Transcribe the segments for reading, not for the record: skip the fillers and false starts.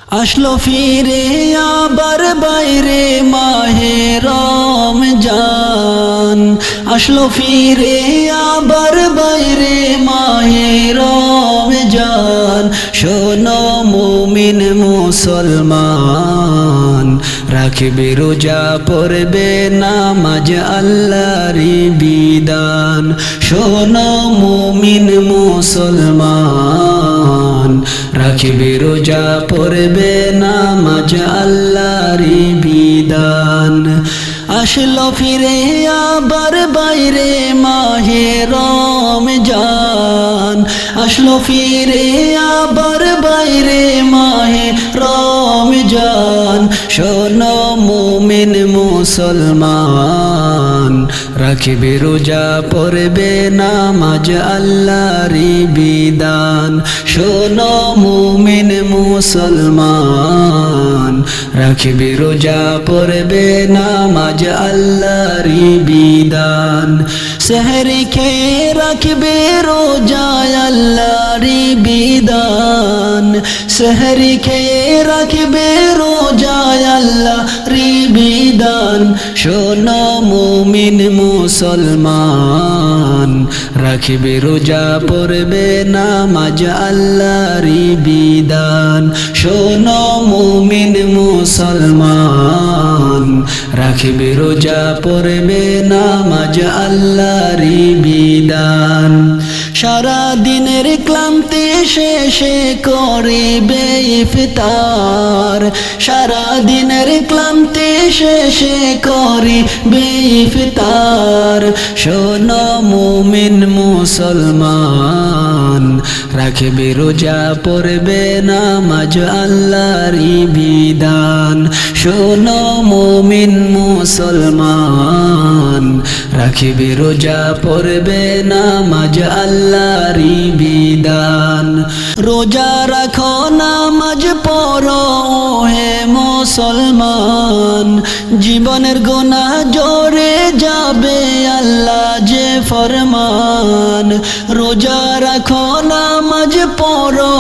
আসলো ফিরে আবার বাইরে মাহে রমজান, আসলো ফিরে আবার বাইরে মাহে রমজান। শোনো মুমিন মুসলমান, রাখবে রোজা পড়বে নামাজ আল্লাহরই বিধান। শোনো মুমিন মুসলমান, রাখবে রোজা পড়বে নামাজ আল্লাহরই বিধান। আসলো ফিরে আবার বাইরে মাহে রমজান, আসলো ফিরে আবার বাইরে মাহে রমজান। শোনো মুমিন মুসলমান, রাখবে রোজা পড়বে নামাজ আল্লাহরই বিধান। শোনো মুমিন মুসলমান, রাখবে রোজা পড়বে নামাজ আল্লাহরই বিধান। সেহরি খেয়ে রাখবে রোজা আল্লাহরই বিধান, সেহরি খেয়ে রাখবে রোজা আল্লাহরই বিধান। শোনো মুমিন মুসলমান, রাখবে রোজা পড়বে নামাজ আল্লাহরই বিধান। শোনো মুমিন মুসলমান, রাখবে রোজা পড়বে নামাজ আল্লাহরই বিধান। সারা দিনের ক্লান্তি শেষে করিবে ইফতার, সারা দিনের ক্লান্তি শেষে করিবে ইফতার। শোনো মুমিন মুসলমান, রাখবে রোজা পড়বে নামাজ আল্লাহরই বিধান। শোনো মুমিন মুসলমান, রাখবে রোজা পড়বে নামাজ আল্লাহরই বিধান। রোজা রাখো নামাজ পড়ো হে মুসলমান, জীবনের গুনাহ জোরে যাবে আল্লাহ যে ফরমান। রোজা রাখো নামাজ পড়ো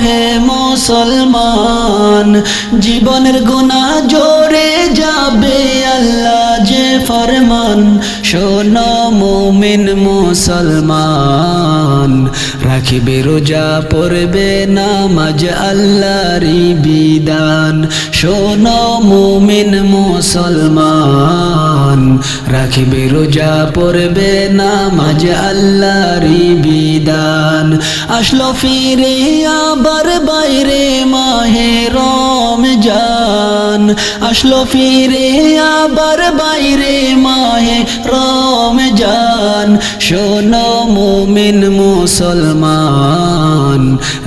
হে মুসলমান, জীবনের গুনাহ জোরে যাবে আল্লাহ যে ফরমান। শোনো মুমিন মুসলমান, রাখবে রোজা পড়বে নামাজ আল্লাহরই বিধান। শোনো মুমিন মুসলমান, রাখবে রোজা পড়বে নামাজ আল্লাহরই বিধান। আসলো ফিরে আবার বাইরে মাহে রমজান, আসলো ফিরে আবার বাইরে মাহে রমজান। শোনো মুমিন মুসলমান,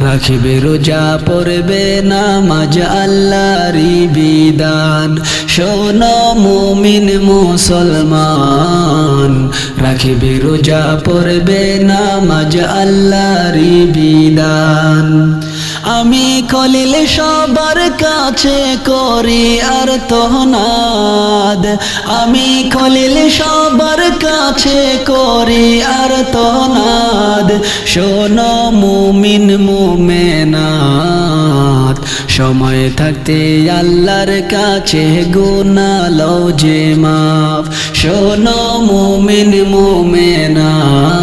রাখবে রোজা পড়বে নামাজ আল্লাহরই বিধান। শোনো মুমিন মুসলমান, রাখবে রোজা পড়বে নামাজ আল্লাহরই বিধান। আমি খলিল সবার কাছে করি আর্তনাদ, আমি খলিল সবার কাছে করি আর্তনাদ। শোনো মুমিন মুমিনাত, সময় থাকতে আল্লাহর কাছে গুনাহ লও যে মাফ। শোনো মুমিন মুমিনাত,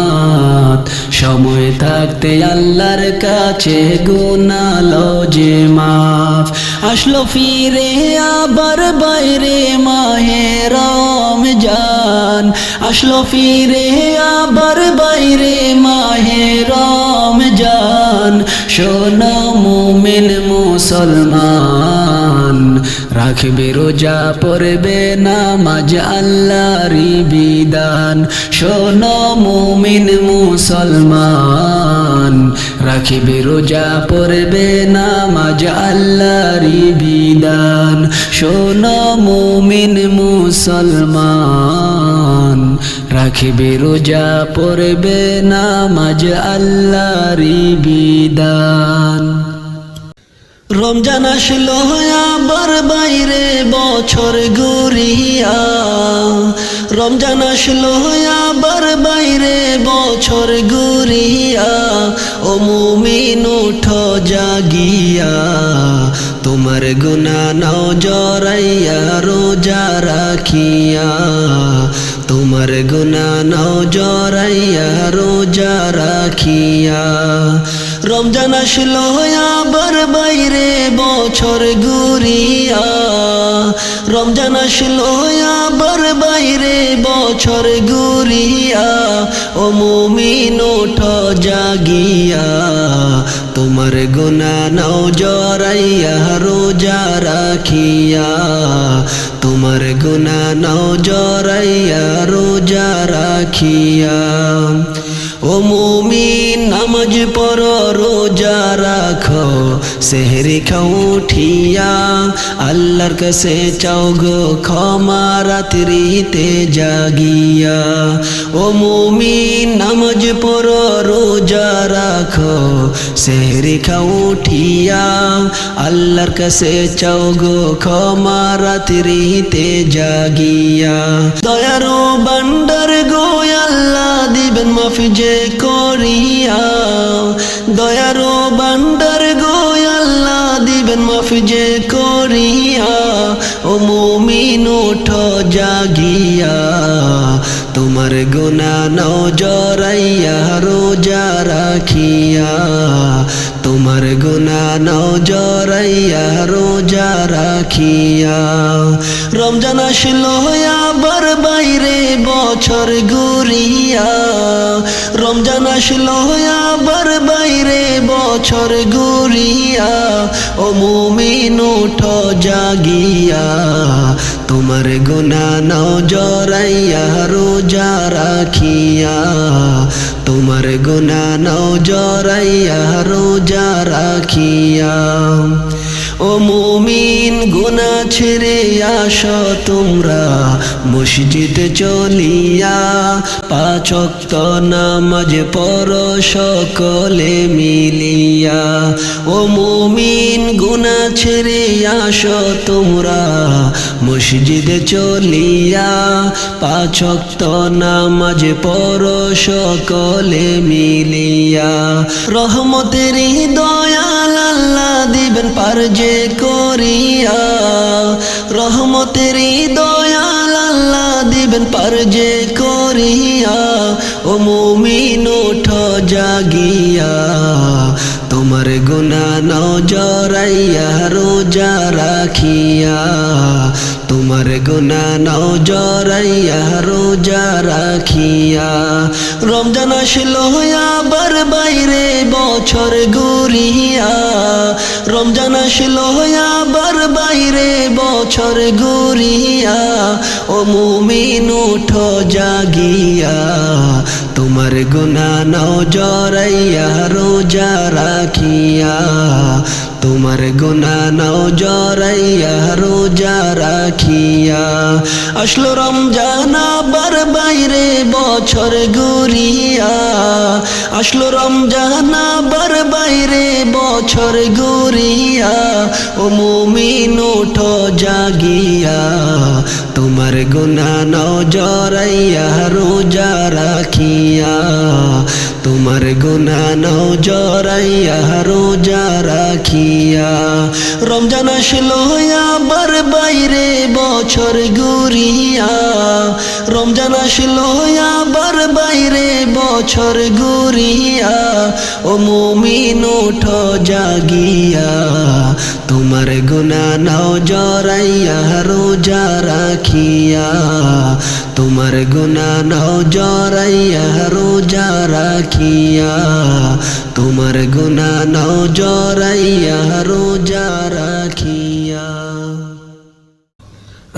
সময় থাকতে আল্লাহর কাছে গুনাহ লও যে মাফ। আসলো ফিরে আবার বাইরে মাহে রমজান, আসলো ফিরে আবার বাইরে মাহে রমজান। শোনো মুমিন মুসলমান, রাখবে রোজা পড়বে নামাজ আল্লাহরই বিধান। শোনো মুমিন মুসলমান, রাখবে রোজা পড়বে নামাজ আল্লাহরই বিধান। শোনো মুমিন মুসলমান, রাখবে রোজা পড়বে নামাজ আল্লাহরই বিধান। রমজান আসলো আবার বাইরে বছর ঘুরিয়া, রমজান আসলো আবার বাইরে বছর ঘুরিয়া। ও মুমিন উঠো জাগিয়া, তোমার গুনাহ নাও জরাইয়া রোজা রাখিয়া তোমার গুনাহ নাও জরাইয়া রোজা রাখিয়া রমজান আসলো আবার বাইরে বছর ঘুরিয়া রমজান আসলো আবার বাইরে বছর ঘুরিয়া ও মুমিন ওঠো জাগিয়া তোমার গুনাহ নাও জরাইয়া রোজা রাখিয়া তোমার গুনাহ নাও জরাইয়া রোজা রাখিয়া ও মুমিন নামাজ পড়ো রোজা রাখো সেহরি খাও উঠিয়া আল্লাহর কাছে চাও গো ক্ষমা রাত্রিতে জাগিয়া ও মুমিন নামাজ পড়ো রোজা রাখো সেহরি খাও উঠিয়া আল্লাহর কাছে চাও গো ক্ষমা রাত্রিতে জাগিয়া দয়ারো বান্দার গো আল্লাহ দিবেন মাফি যে করিয়া দয়ারো বান্দার গো আল্লাহ দিবেন মাফি যে করিয়া ও মুমিন ওঠো জাগিয়া তোমার গুনাহ নাও জরাইয়া রোজা রাখিয়া তোমার গুনাহ নাও জরাইয়া রোজা রাখিয়া রমজান আসলো আবার বাইরে বছর ঘুরিয়া রমজান আসলো আবার বাইরে বছর ঘুরিয়া ও মুমিন ওঠো জাগিয়া তোমার গুনাহ নাও জরাইয়া রোজা রাখিয়া তোমার গুনাহ নাও জরাইয়া রোজা রাখিয়া ও মুমিন গুনাহ ছেড়ে আসো তোমরা মসজিদে চলিয়া পাঁচ ওয়াক্ত নামাজ পড়ো সকলে মিলিয়া ও মুমিন গুনাহ ছেড়ে আসো তোমরা মসজিদে চলিয়া পাঁচ ওয়াক্ত নামাজ পড়ো সকলে মিলিয়া রহমতের দয়াল আল্লাহ দিবেন পার যে করিয়া রহমতের দয়াল আল্লাহ দিবেন পার যে করিয়া ও মুমিন ওঠো জাগিয়া তোমার গুনাহ নাও জরাইয়া রোজা রাখিয়া তোমার গুনাহ নাও জরাইয়া রোজা রাখিয়া রমজান আসলো আবার বাইরে বছর ঘুরিয়া রমজান আসলো আবার বাইরে বছর ঘুরিয়া ও মুমিন ওঠো জাগিয়া তোমার গুনাহ নাও জরাইয়া রোজা রাখিয়া তোমার গুনাহ নাও জরাইয়া রোজা রাখিয়া আসলো রমজান আবার বাইরে বছর ঘুরিয়া আসলো রমজান আবার বাইরে বছর ঘুরিয়া ও মুমিন ওঠো জাগিয়া তোমার গুনাহ নাও জরাইয়া রোজা রাখিয়া তোমার গুনাহ নাও জরাইয়া রোজা রাখিয়া রমজান আসলো আবার বাইরে বছর ঘুরিয়া রমজান আসলো আবার বাইরে বছর ঘুরিয়া ও মুমিন ওঠো জাগিয়া তোমার গুনাহ নাও জরাইয়া রোজা রাখিয়া তোমার গুনাহ নাও জরাইয়া রোজা রাখিয়া তোমার গুনাহ নাও জরাইয়া রোজা রাখিয়া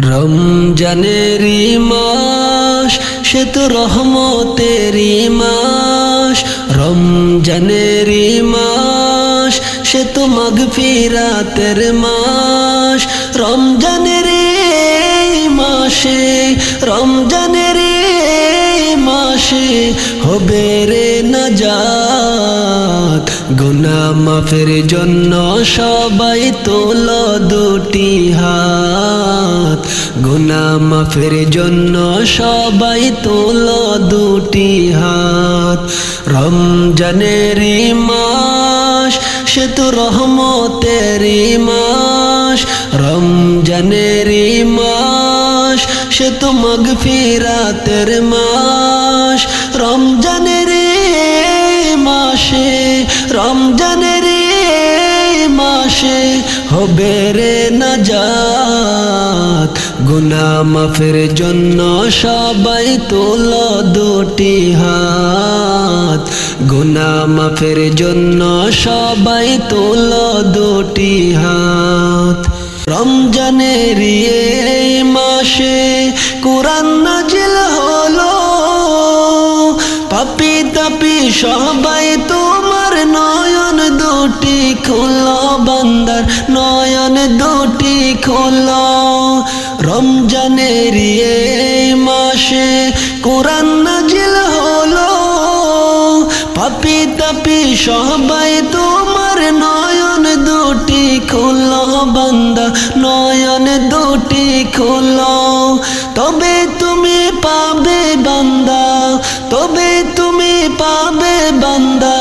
রমজানেরই মাস সে তো রহমতেরই মাস রমজানেরই মাস সে তো মাগফিরাতের মাস রমজানের মাসে রমজানের মাসে হবে রে নাজাত গুনাহ মাফের জন্য সবাই তোলো দুটি হাত গুনাহ মাফের জন্য সবাই তোলো দুটি হাত রমজানের মাস সে তো রহমতের মাস মাস রমজানেরই মাস সে তো মাগফিরাতের মাস রমজানেরই মাসে রমজানেরই মাসে হবে রে নাজাত গুনাহ মাফের জন্য সবাই তোলো দুটি হাত গুনাহ মাফের জন্য সবাই তোলো দুটি হাত রমজানেরই এই মাসে কুরআন নাজিল হলো পাপী তাপী সবাই তোমার নয়ন দুটি খোলো বান্দার নয়ন দুটি খোলো রমজানেরই এই মাসে কুরআন নাজিল হলো পাপী তাপী সবাই তোমার নয়ন দুটি খোলো বান্দা নয়ন দুটি খোলো তবে তুমি পাবে বান্দা তবে তুমি পাবে বান্দা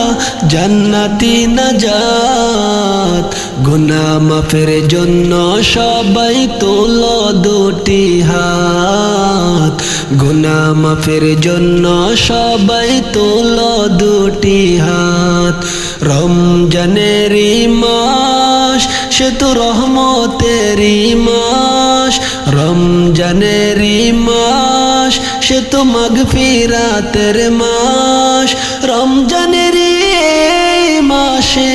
জান্নাতি নাজাত গুনাহ মাফের জন্য সবাই তোলো দুটি হাত গুনাহ মাফের জন্য সবাই তোলো দুটি হাত রমজানেরই মাস সে তো রহমতেরই মাস রমজানেরই মাস সে তো মাগফিরাতের মাস রমজানেরই মাসে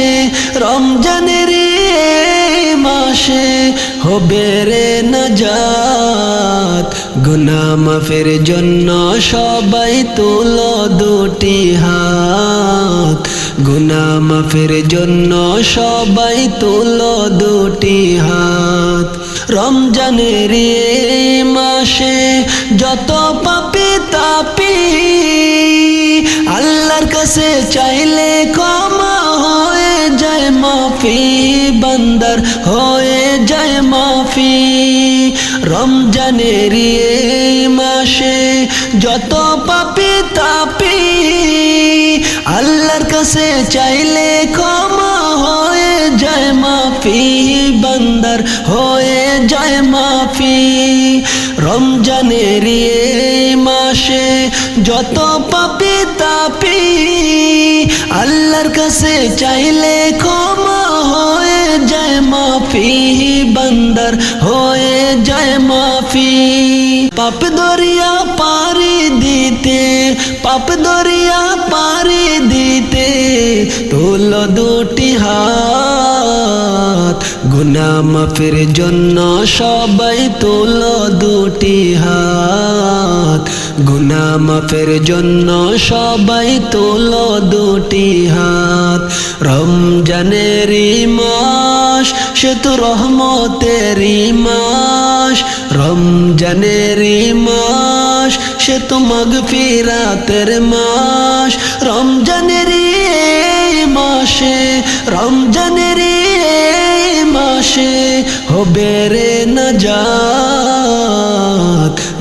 রমজানেরই মাসে হবে রে নাজাত গুনাহ মাফের জন্য সবাই তোলো দুটি হাত গুনাহ মাফের জন্য সবাই তোলো দুটি হাত রমজানেরই মাসে যত পাপী তাপী আল্লাহর কাছে চাইলে ক্ষমা হয়ে যায় মাফি বান্দার হয়ে যায় মাফি রমজানেরই মাসে যত পাপী তাপী আল্লাহর কাছে চাইলে ক্ষমা হয়ে যায় মাফি বান্দার হয়ে যায় মাফি রমজানেরই মাসে যত পাপী তাপী আল্লাহর কাছে চাইলে ক্ষমা হয়ে যায় মাফি বান্দার হয়ে যায় মাফি পাপ দরিয়া পারি দিতে পাপ দরিয়া পারি দিতে তোলো দুটি হাত গুনাহ মাফের জন্য সবাই তোলো দুটি হাত গুনাহ মাফের জন্য সবাই তোলো দুটি হাত রমজানেরই মাস সে তো রহমতেরই মাস রমজানেরই মাস সে তো মাগফিরাতের মাস রমজানেরই মাসে রমজানেরই মাসে হবে রে নাজাত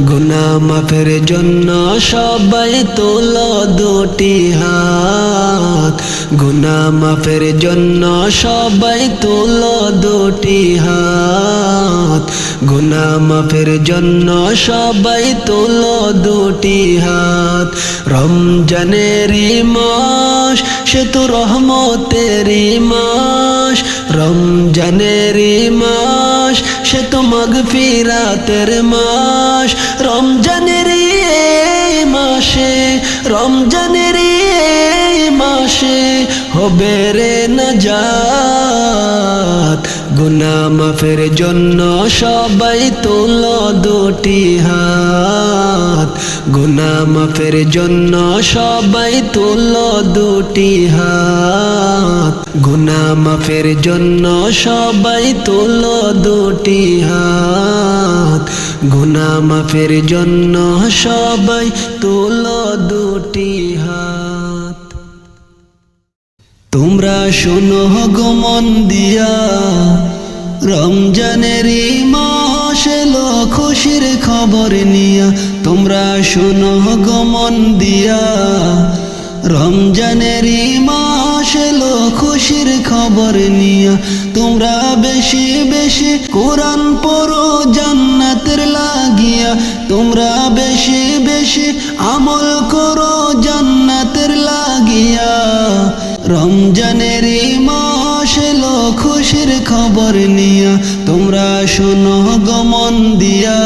গুনাহ মাফের জন্য সবাই তোলো দুটি হাত গুনাহ মাফের জন্য সবাই তোলো দুটি হাত গুনাহ মাফের জন্য সবাই তোলো দুটি হাত রমজানেরই মাস সে তো রহমতেরই মাস রমজানেরই মাস সে তো মাগফিরাতের মাস রমজানেরই মাসে রমজানেরই মাসে হবে রে নাজাত গুনাহ মাফের জন্য সবাই তোলো দুটি হাত গুনাহ মাফের জন্য সবাই তোলো দুটি হাত গুনাহ মাফের জন্য সবাই তোলো দুটি হাত গুনাহ মাফের জন্য সবাই তোলো দুটি হাত তোমরা শোনো গো মন দিয়া রমজানেরই মাস এলো খুশির খবর নিয়া তোমরা শোনো গো মন দিয়া রমজানেরই মাস এলো খুশির খবর নিয়া তোমরা বেশি বেশি কোরআন পড়ো জান্নাতের লাগিয়া, তোমরা বেশি বেশি আমল করো জান্নাতের লাগিয়া। রমজানের মাস এলো খুশির খবর নিয়া, তোমরা শোনো গো মন দিয়া।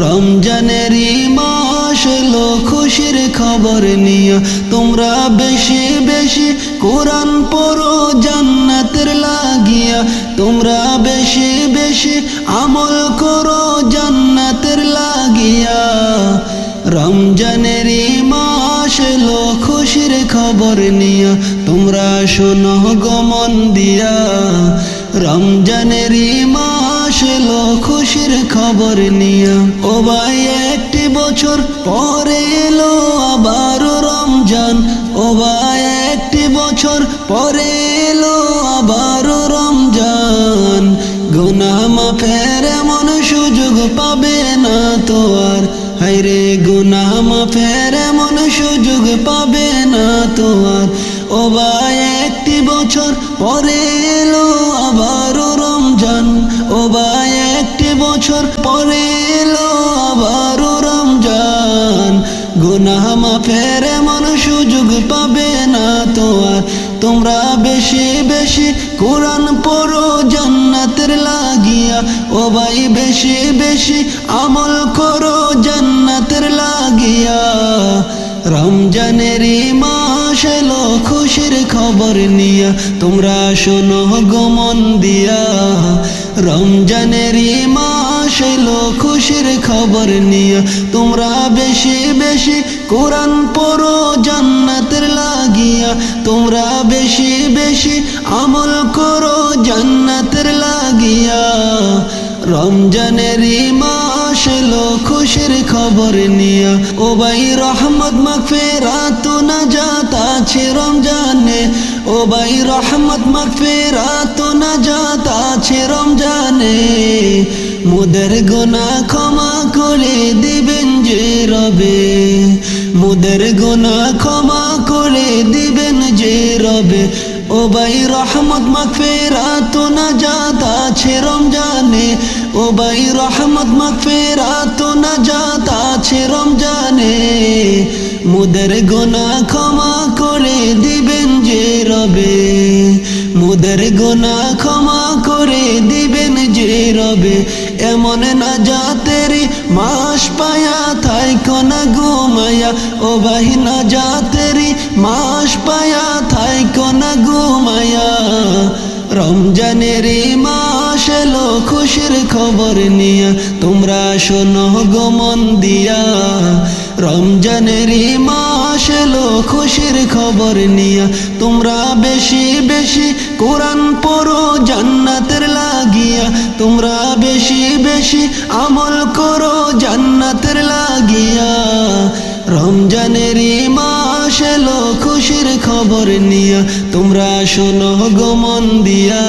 রমজানের মাস এলো খুশির খবর নিয়া, তোমরা বেশি বেশি কোরআন পড়ো জান্নাতের লাগিয়া, তোমরা বেশি বেশি আমল করো জান্নাতের লাগিয়া। রমজানের মাস এলো খুশির খবর নিয়া, তোমরা শোনো গো মন দিয়া। রমজানের মাস এলো খুশির খবর নিয়া। ও ভাই একটি বছর পরে এলো আবার রমজান, ও ভাই একটি বছর পরে এলো আবার রমজান। গুনাহ মাফের এমন সুযোগ পাবে না তো আর, হায়রে গুনাহ মাফের এমন সুযোগ পাবে না তো আর। ও ভাই একটি বছর পরে এলো আবার রমজান, ও ভাই একটি বছর পরে এলো আবার রমজান। গুনাহ মাফের এমন সুযোগ পাবে না তো আর। তোমরা বেশি বেশি কোরআন পড়ো জান্নাতের লাগিয়া, ও ভাই বেশি বেশি আমল করো জান্নাতের লাগিয়া। রমজানের মাস এলো খুশির খবর নিয়া, তোমরা শোনো গো মন দিয়া। রমজানের মাস এলো খুশির খবর নিয়া, তোমরা বেশি বেশি কোরআন পড়ো জান্নাতের লাগিয়া, তোমরা বেশি বেশি আমল করো জান্নাতের লাগিয়া। রমজানের মাস এলো খুশির খবর নিয়া, ও ভাই রহমত মাগফিরাত নাজাত আছে রমজানে, ও ভাই রহমত মাগফিরাত নাজাত আছে রমজানে। মোদের গুনাহ ক্ষমা করে দিবেন যে রবে, মোদের গুনাহ ক্ষমা করে দিবেন যে রবে। ও ভাই রহমত মাগফিরাত নাজাত আছে রমজানে, ও ভাই রহমত মাগফিরাত নাজাত আছে রমজানে। মোদের গুনাহ ক্ষমা করে দিবেন যে রবে, মোদের গুনাহ ক্ষমা করে দিবেন যে রবে। এমন নাজাতের মাস পায়া থাইকো না ঘুমায়া, ও ভাই নাজাতের মাস পায়া থাইকো না ঘুমায়া। রমজানের মাস এলো খুশির খবর নিয়া, তোমরা শোনো গো মন দিয়া। রমজানের মাস এলো খুশির খবর নিয়া, তোমরা বেশি বেশি কোরআন পড়ো জান্নাতের লাগিয়া, তোমরা বেশি বেশি আমল করো জান্নাতের লাগিয়া। রমজানের মাস এলো খুশির খবর নিয়া, তোমরা শোনো গো মন দিয়া।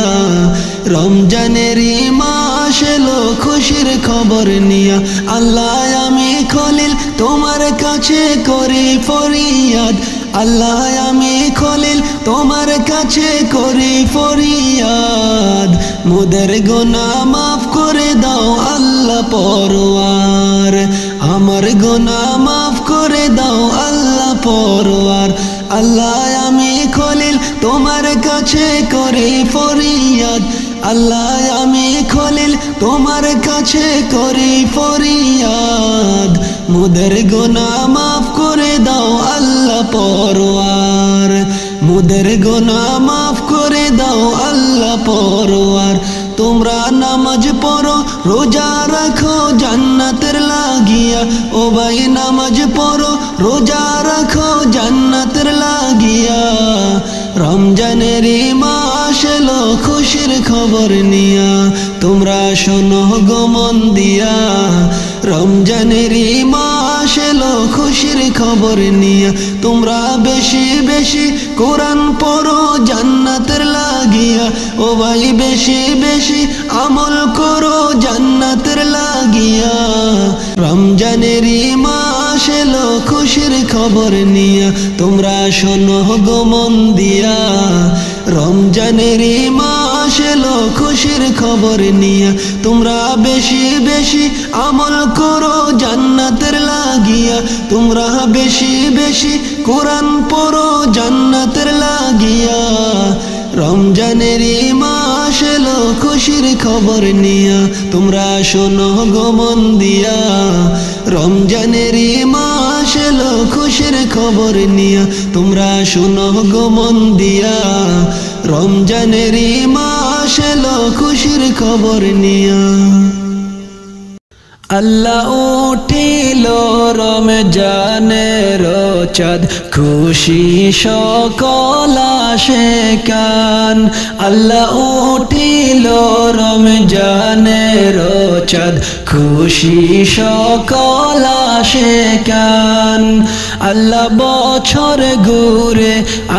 রমজানের মাস এলো খুশির খবর নিয়া। আল্লাহ আমি খলিল তোমার কাছে করি ফরিয়াদ, আল্লাহ আমি খলিল তোমার কাছে করি ফরিয়াদ। মোদের গুনাহ মাফ করে দাও আল্লাহ পরওয়ার, আমার গুনাহ মাফ করে দাও আল্লাহ পরওয়ার। আল্লাহ আমি খলিল তোমার কাছে করি ফরিয়াদ, আল্লাহ আমি খলিল তোমার কাছে করি ফরিয়াদ। মোদের গুনাহ মাফ করে দাও আল্লাহ পরওয়ার, মোদের গুনাহ মাফ করে দাও আল্লাহ পরওয়ার। তোমরা নামাজ পড়ো রোজা রাখো জান্নাতের লাগিয়া, ও ভাই নামাজ পড়ো রোজা রাখো জান্নাতের লাগিয়া। রমজানের মাস এলো খুশির খবর নিয়া, তোমরা শোনো গো মন দিয়া। রমজানের মাস এলো খুশির খবর নিয়া, তোমরা বেশি বেশি কোরআন পড়ো জান্নাতের লাগিয়া, ও ভাই বেশি বেশি আমল করো জান্নাতের লাগিয়া। রমজানের মাস এলো খুশির খবর নিয়া, তোমরা শোনো গো মন দিয়া। রমজানের মাস মাস এলো খুশির খবর নিয়া তোমরা বেশি বেশি আমল করো জান্নাতের লাগিয়া তোমরা বেশি বেশি কোরআন পড়ো জান্নাতের লাগিয়া রমজানেরই মাস এলো খুশির খবর নিয়া তোমরা শোনো গো মন দিয়া রমজানেরই মাস এলো খুশির খবর নিয়া তোমরা শোনো গো মন দিয়া রমজানেরই মাস এলো খুশির খবর নিয়া আল্লাহ উঠিল রমজানের চাঁদ খুশি সকল আশিকান আল্লাহ উঠিল রমজানের চাঁদ খুশি সকল আশিকান আল্লাহ বছর ঘুরে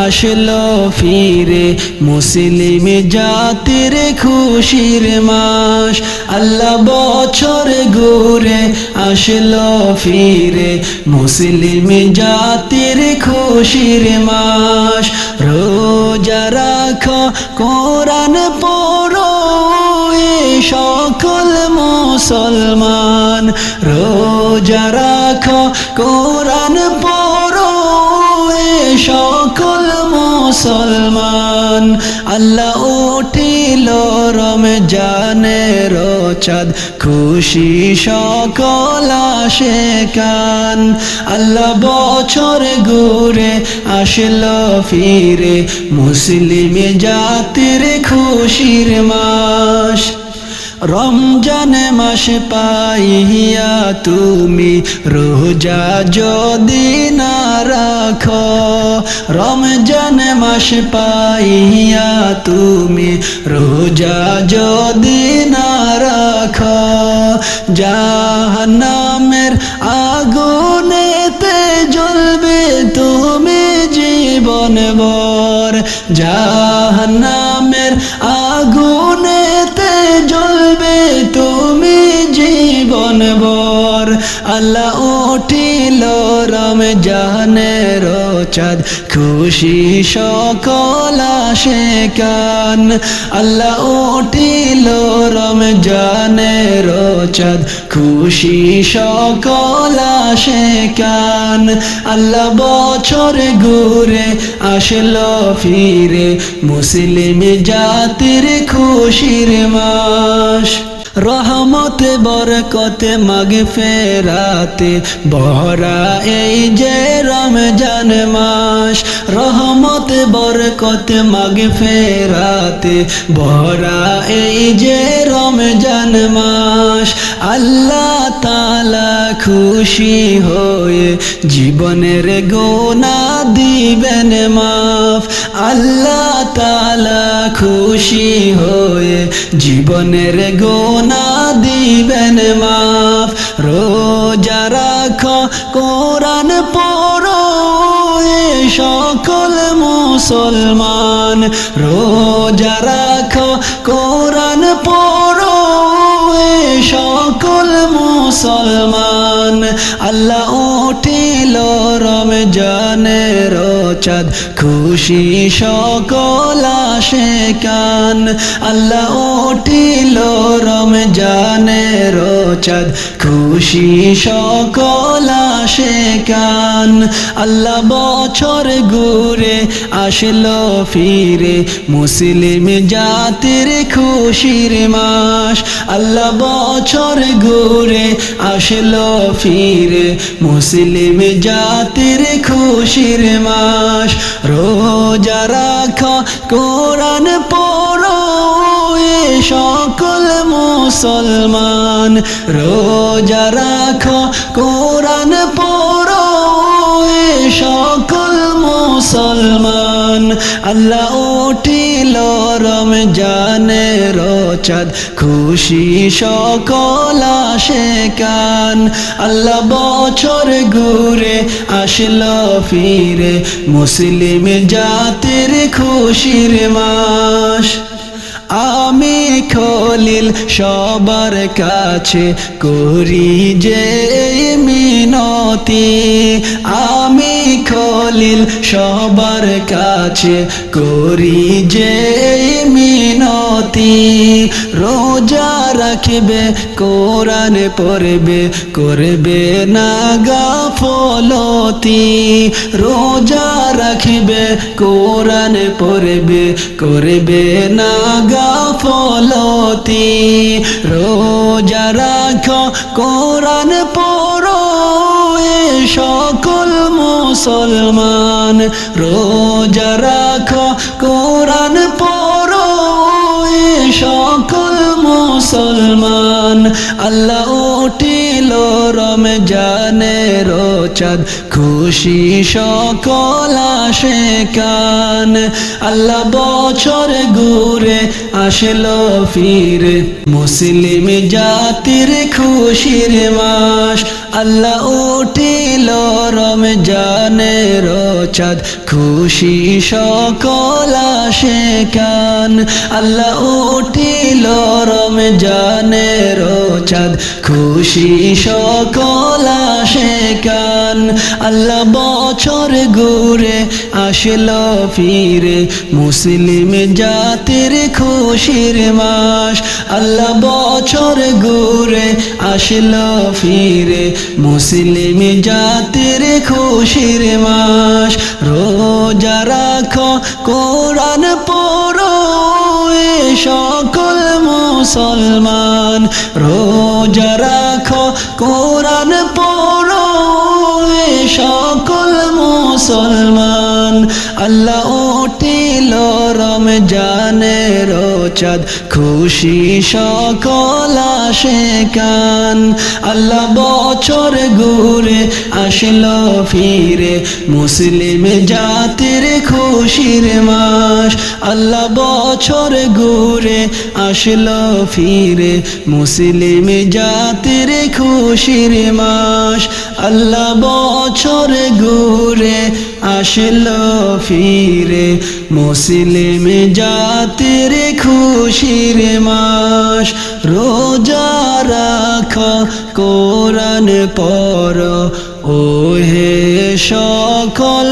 আসলো ফিরে মুসলিম জাতির খুশির মাস আল্লাহ বছর ঘুরে আসলো ফিরে মুসলিম জাতির খুশির মাস রোজা রাখো কোরআন পড়ো সকল মুসলমান রোজা রাখো কোরআন পড়ো সকল মুসলমান আল্লাহ উঠিল রমজানের চাঁদ খুশি সকল আশিকান আল্লাহ বছর ঘুরে আসলো ফিরে মুসলিম জাতির খুশির মাস রমজান মাস পাইয়া তুমি রোজা যদি না রাখো রমজান মাস পাইয়া তুমি রোজা যদি না রাখো জাহান্নামের আগুনেতে জ্বলবে তুমি জীবন ভর জাহান্নামের আগুনেতে জ্বলবে তুমি জীবন ভর আল্লাহ উঠিল রমজানের চাঁদ খুশি সকল আশিকান আল্লাহ উঠিল রমজানের চাঁদ খুশি সকল আশিকান আল্লাহ বছর ঘুরে আসলো ফিরে মুসলিম জাতির খুশির মাস রহমত বরকত মাগফিরাতে ভরা এই যে রমজান মাস রহমত বরকত মাগফিরাতে ভরা এই যে রমজান মাস আল্লাহ তাআলা খুশি হয়ে জীবনের গুনাহ দিবেন মাফ আল্লাহ তাআলা খুশি হয়ে জীবনের গুনাহ দিবেন মাফ রোজা রাখো কোরআন পড়ো সকল মুসলমান রোজা রাখো কোরআন পড়ো সকল মুসলমান আল্লাহ উঠিল রমজানের চাঁদ খুশি সকল আশিকান আল্লাহ উঠিল রমজানের চাঁদ খুশি সকল আশিকান আল্লাহ বছর ঘুরে আসলো ফিরে মুসলিম জাতির খুশির মাস আল্লাহ বছর ঘুরে আসলো ফিরে মুসলিম জাতির খুশির মাস রোজা রাখো কোরআন পড়ো সকল মুসলমান রোজা রাখো কোরআন পড়ো সকল মুসলমান আল্লাহ উঠিল রমজানের চাঁদ খুশি সকল আশিকান আল্লাহ বছর ঘুরে আসলো ফিরে মুসলিম জাতির খুশির মাস আমিন খলিল সবার কাছে করি যে মিনতি, আমি খলিল সবার কাছে করি যে মিনতি। রোজা রাখবে, কোরআন পড়বে, করবে না গাফলতি। রোজা রাখবে, কোরআন পড়বে, করবে না গাফলতি। রোজা রাখো, কোরআন পড়ো এ সকল মুসলমান। রোজা রাখো, কোরআন পড়ো এ সকল মুসলমান। আল্লাহ উঠিল রমজানের চাঁদ, খুশি সকল আশিকান। আল্লাহ বছর ঘুরে আসলো ফিরে, মুসলিম জাতির খুশির মাস। আল্লাহ উঠিল রমজানের চাঁদ, খুশি সকল আশিকান। আল্লাহ উঠিল রমজানের চাঁদ, খুশি সকল আশিকান। আল্লাহ বছর ঘুরে আসলো ফিরে, মুসলিম জাতির খুশির মাস। আল্লাহ বছর ঘুরে আসলো ফিরে, মুসলিম জাতির খুশির মাস। রোজা রাখো, কোরআন পড়ো এ সকল মুসলমান। রোজা রাখো, কোরআন পড়ো এ সকল মুসলমান। আল্লাহ উঠিল রমজানের চাঁদ, খুশি সকল আশিকান। আল্লাহ বছর ঘুরে আসলো ফিরে, মুসলিম জাতির খুশির মাস। আল্লাহ বছর ঘুরে আসলো ফিরে, মুসলিম জাতির খুশির মাস। আল্লাহ বছর ঘুরে আসলো ফিরে, মুসলিম জাতির খুশির মাস। রোজা রাখো, কোরআন পড়ো ও হে সকল